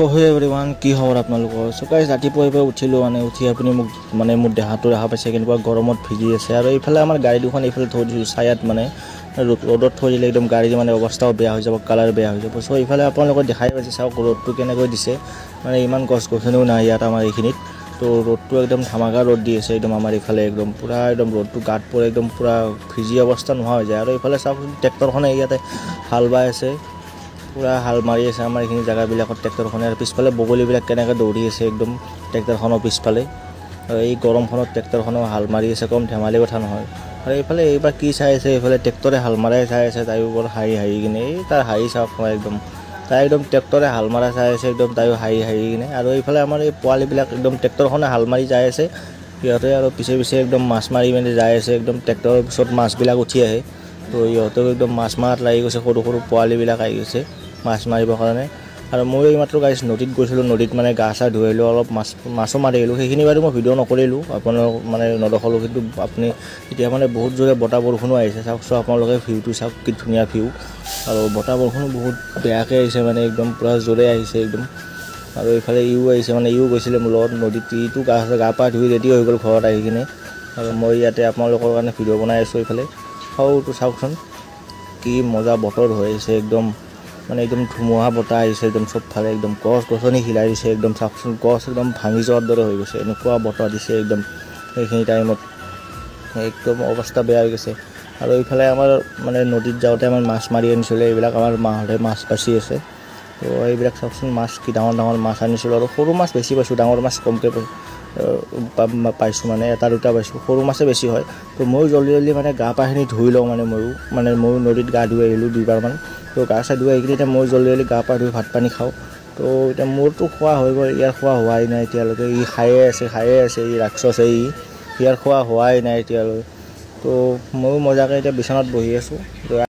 So hey everyone কি খবৰ আপোনালোকৰ সো গাইজ ৰাতিপুৱাই উঠিলোঁ মানে উঠি আপুনি মোক মানে মোৰ দেহাটো দেখা পাইছে কেনেকুৱা গৰমত ভিজি আছে আৰু এইফালে আমাৰ গাড়ী দুখন এইফালে থৈ দিছোঁ ছায়াত মানে ৰ'দত থৈ দিলে একদম গাড়ীৰ মানে অৱস্থাও বেয়া হৈ যাব কালাৰ বেয়া হৈ যাব সো এইফালে আপোনালোকে দেখাই পাইছে চাওক ৰ'দটো কেনেকৈ দিছে মানে ইমান গছ গছনিও নাই ইয়াত আমাৰ এইখিনিত তো ৰ'দটো একদম ধামাকা ৰ'দ দি আছে একদম আমাৰ এইফালে একদম পুৰা একদম ৰ'দটো গাত পৰে একদম পুৰা ভিজি অৱস্থা নোহোৱা হৈ যায় আৰু এইফালে চাওক ট্ৰেক্টৰখনে ইয়াতে হাল বাই আছে পুৰা হাল মাৰি আছে আমাৰ এইখিনি জেগাবিলাকত ট্ৰেক্টৰখনে আৰু পিছফালে বগলীবিলাক কেনেকৈ দৌৰি আছে একদম ট্ৰেক্টৰখনৰ পিছফালে আৰু এই গৰমখনত ট্ৰেক্টৰখনেও হাল মাৰি আছে কম ধেমালি কথা নহয় আৰু এইফালে এইবাৰ কি চাই আছে এইফালে ট্ৰেক্টৰে হাল মাৰাই চাই আছে তাইৰ ওপৰত হাঁহি কিনে এই তাৰ হাঁহি চাওক একদম তাই একদম ট্ৰেক্টৰে হাল মাৰা চাই আছে একদম তাইও হাঁহি কিনে আৰু এইফালে আমাৰ এই পোৱালিবিলাক একদম ট্ৰেক্টৰখনে হাল মাৰি যাই আছে সিহঁতে আৰু পিছে একদম মাছ মাৰি মেলি যাই আছে একদম ট্ৰেক্টৰৰ পিছত মাছবিলাক উঠি আহে তো ইহঁতেও একদম মাছ মাৰাত লাগি গৈছে সৰু পোৱালিবিলাক আহি গৈছে মাছ মাৰিবৰ কাৰণে আৰু মই এইমাত্ৰ গাইছ নদীত গৈছিলোঁ নদীত মানে গা চা ধুই আহিলোঁ অলপ মাছো মাৰি আহিলোঁ সেইখিনি বাৰু মই ভিডিঅ' নকৰিলোঁ আপোনালোক মানে নদেখালোঁ কিন্তু আপুনি এতিয়া মানে বহুত জোৰে বতাহ বৰষুণো আহিছে চাওকচোন আপোনালোকে ভিউটো চাওক কি ধুনীয়া ভিউ আৰু বতাহ বৰষুণো বহুত বেয়াকৈ আহিছে মানে একদম পূৰা জোৰে আহিছে একদম আৰু এইফালে আহিছে মানে গৈছিলে মোৰ লগত নদীত ইটো গা পা ধুই ৰেডি হৈ গ'ল ঘৰত আহি কিনে আৰু মই ইয়াতে আপোনালোকৰ কাৰণে ভিডিঅ' বনাই আছোঁ এইফালে চাওকটো চাওকচোন কি মজা বতৰ হৈ আছে একদম মানে একদম ধুমুহা বতাহ আহিছে একদম চবফালে একদম গছ গছনি হিলাই দিছে একদম চাওকচোন গছ একদম ভাঙি যোৱাৰ দৰে হৈ গৈছে এনেকুৱা বতাহ দিছে একদম সেইখিনি টাইমত একদম অৱস্থা বেয়া হৈ গৈছে আৰু এইফালে আমাৰ মানে নদীত যাওঁতে আমাৰ মাছ মাৰি আনিছিলে এইবিলাক আমাৰ মাহঁতে মাছ বাচি আছে তো এইবিলাক চাওকচোন মাছ কি ডাঙৰ মাছ আনিছিলোঁ আৰু সৰু মাছ বেছি পাইছোঁ ডাঙৰ মাছ কমকৈ পাইছোঁ মানে এটা দুটা পাইছোঁ সৰু মাছে বেছি হয় তো ময়ো জল্দি মানে গা পাখিনি ধুই লওঁ মানে ময়ো নদীত গা ধুই আহিলোঁ দুইবাৰমান তো গা চা ধুই আহি কিনে এতিয়া মই জল্দি গা পা ধুই ভাত পানী খাওঁ তো এতিয়া মোৰতো খোৱা হৈ গ'ল ইয়াৰ খোৱা হোৱাই নাই এতিয়ালৈকে ই খায়ে আছে ই ৰাক্ষস ইয়াৰ খোৱা হোৱাই নাই এতিয়ালৈ তো ময়ো মজাকৈ এতিয়া বিচনাত বহি আছোঁ।